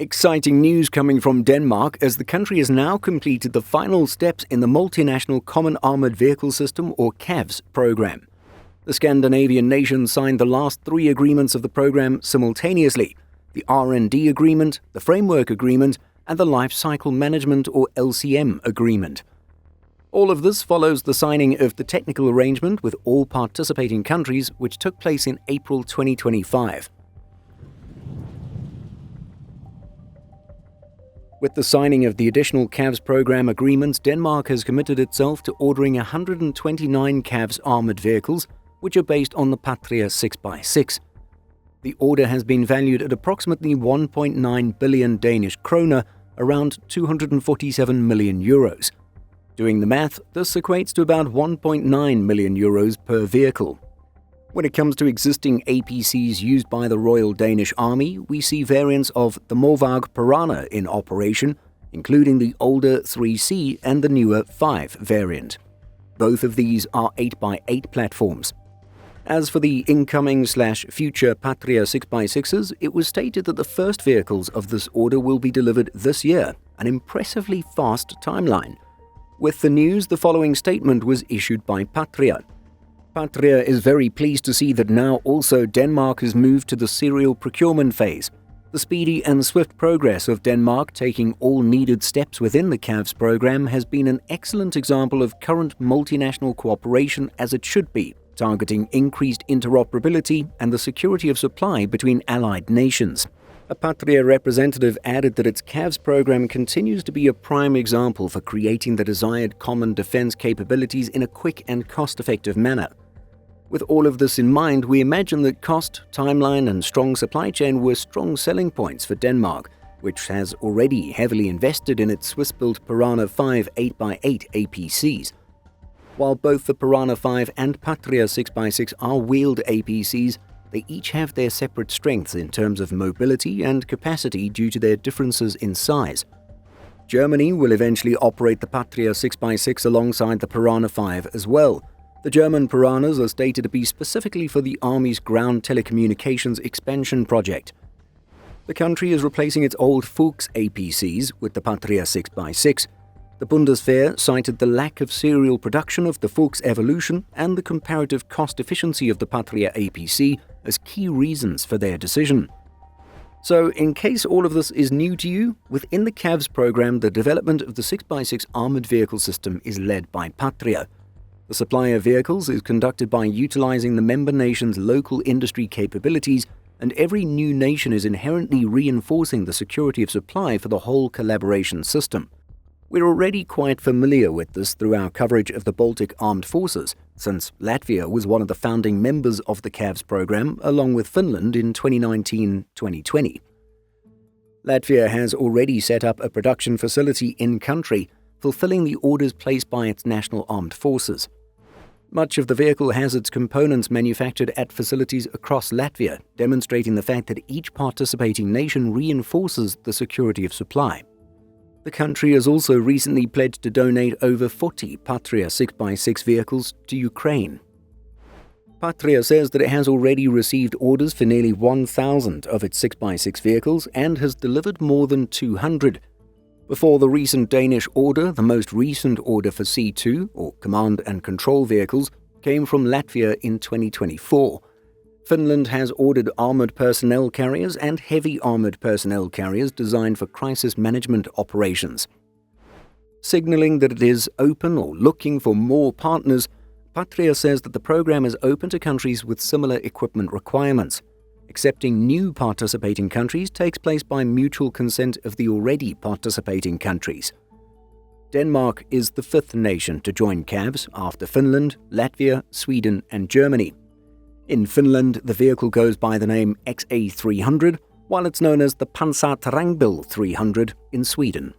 Exciting news coming from Denmark as the country has now completed the final steps in the multinational Common Armoured Vehicle System or CAVS program. The Scandinavian nation signed the last 3 agreements of the program simultaneously: the R&D Agreement, the Framework Agreement, and the Life Cycle Management or LCM Agreement. All of this follows the signing of the technical arrangement with all participating countries, which took place in April 2025. With the signing of the additional CAVS program agreements, Denmark has committed itself to ordering 129 CAVS armoured vehicles, which are based on the Patria 6x6. The order has been valued at approximately 1.9 billion Danish kroner, around 247 million euros. Doing the math, this equates to about 1.9 million euros per vehicle. When it comes to existing APCs used by the Royal Danish Army, we see variants of the Morvag Piranha in operation, including the older 3C and the newer 5 variant. Both of these are 8x8 platforms. As for the incoming/future Patria 6x6s, it was stated that the first vehicles of this order will be delivered this year, an impressively fast timeline. With the news, the following statement was issued by Patria. Patria is very pleased to see that now also Denmark has moved to the serial procurement phase. The speedy and swift progress of Denmark taking all needed steps within the CAVS program has been an excellent example of current multinational cooperation as it should be, targeting increased interoperability and the security of supply between allied nations. A Patria representative added that its CAVS program continues to be a prime example for creating the desired common defense capabilities in a quick and cost-effective manner. With all of this in mind, we imagine that cost, timeline, and strong supply chain were strong selling points for Denmark, which has already heavily invested in its Swiss-built Piranha 5 8x8 APCs. While both the Piranha 5 and Patria 6x6 are wheeled APCs, they each have their separate strengths in terms of mobility and capacity due to their differences in size. Germany will eventually operate the Patria 6x6 alongside the Piranha 5 as well. The German Piranhas are stated to be specifically for the Army's ground telecommunications expansion project. The country is replacing its old Fuchs APCs with the Patria 6x6. The Bundeswehr cited the lack of serial production of the Fuchs Evolution and the comparative cost efficiency of the Patria APC as key reasons for their decision. So, in case all of this is new to you, within the CAVS program, the development of the 6x6 armoured vehicle system is led by Patria. The supply of vehicles is conducted by utilizing the member nation's local industry capabilities, and every new nation is inherently reinforcing the security of supply for the whole collaboration system. We're already quite familiar with this through our coverage of the Baltic armed forces, since Latvia was one of the founding members of the CAVS program, along with Finland in 2019-2020. Latvia has already set up a production facility in-country, fulfilling the orders placed by its national armed forces. Much of the vehicle has its components manufactured at facilities across Latvia, demonstrating the fact that each participating nation reinforces the security of supply. The country has also recently pledged to donate over 40 Patria 6x6 vehicles to Ukraine. Patria says that it has already received orders for nearly 1,000 of its 6x6 vehicles and has delivered more than 200. Before the recent Danish order, the most recent order for C2, or Command and Control vehicles, came from Latvia in 2024. Finland has ordered armoured personnel carriers and heavy armoured personnel carriers designed for crisis management operations. Signalling that it is open or looking for more partners, Patria says that the program is open to countries with similar equipment requirements. Accepting new participating countries takes place by mutual consent of the already participating countries. Denmark is the 5th nation to join CAVS after Finland, Latvia, Sweden, and Germany. In Finland, the vehicle goes by the name XA300, while it's known as the Pansarterrängbil 300 in Sweden.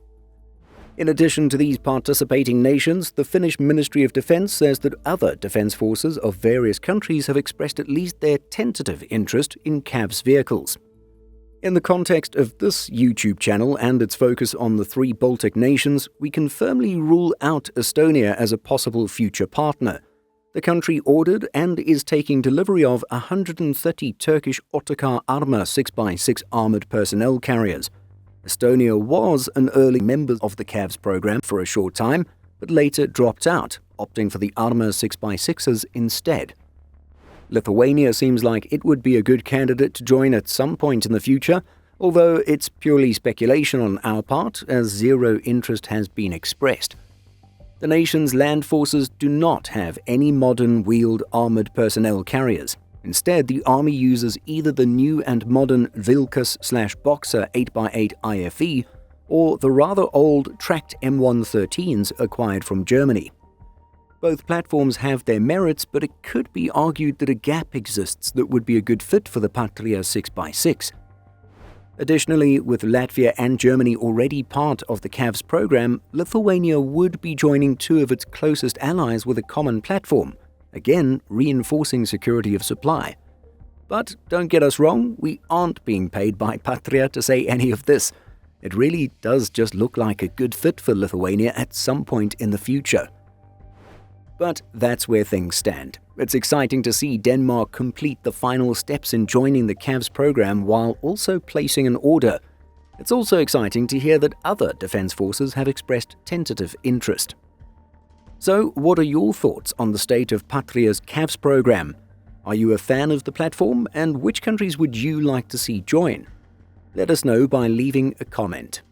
In addition to these participating nations, the Finnish Ministry of Defence says that other defence forces of various countries have expressed at least their tentative interest in CAVS vehicles. In the context of this YouTube channel and its focus on the 3 Baltic nations, we can firmly rule out Estonia as a possible future partner. The country ordered and is taking delivery of 130 Turkish Otokar Arma 6x6 armoured personnel carriers. Estonia was an early member of the CAVS program for a short time, but later dropped out, opting for the Arma 6x6s instead. Lithuania seems like it would be a good candidate to join at some point in the future, although it's purely speculation on our part, as zero interest has been expressed. The nation's land forces do not have any modern wheeled armoured personnel carriers. Instead, the army uses either the new and modern Vilkas/Boxer 8x8 IFE or the rather old tracked M113s acquired from Germany. Both platforms have their merits, but it could be argued that a gap exists that would be a good fit for the Patria 6x6. Additionally, with Latvia and Germany already part of the CAVS program, Lithuania would be joining two of its closest allies with a common platform, again reinforcing security of supply. But don't get us wrong, we aren't being paid by Patria to say any of this. It really does just look like a good fit for Lithuania at some point in the future. But that's where things stand. It's exciting to see Denmark complete the final steps in joining the CAVS program while also placing an order. It's also exciting to hear that other defense forces have expressed tentative interest. So, what are your thoughts on the state of Patria's CAVS program? Are you a fan of the platform, and which countries would you like to see join? Let us know by leaving a comment.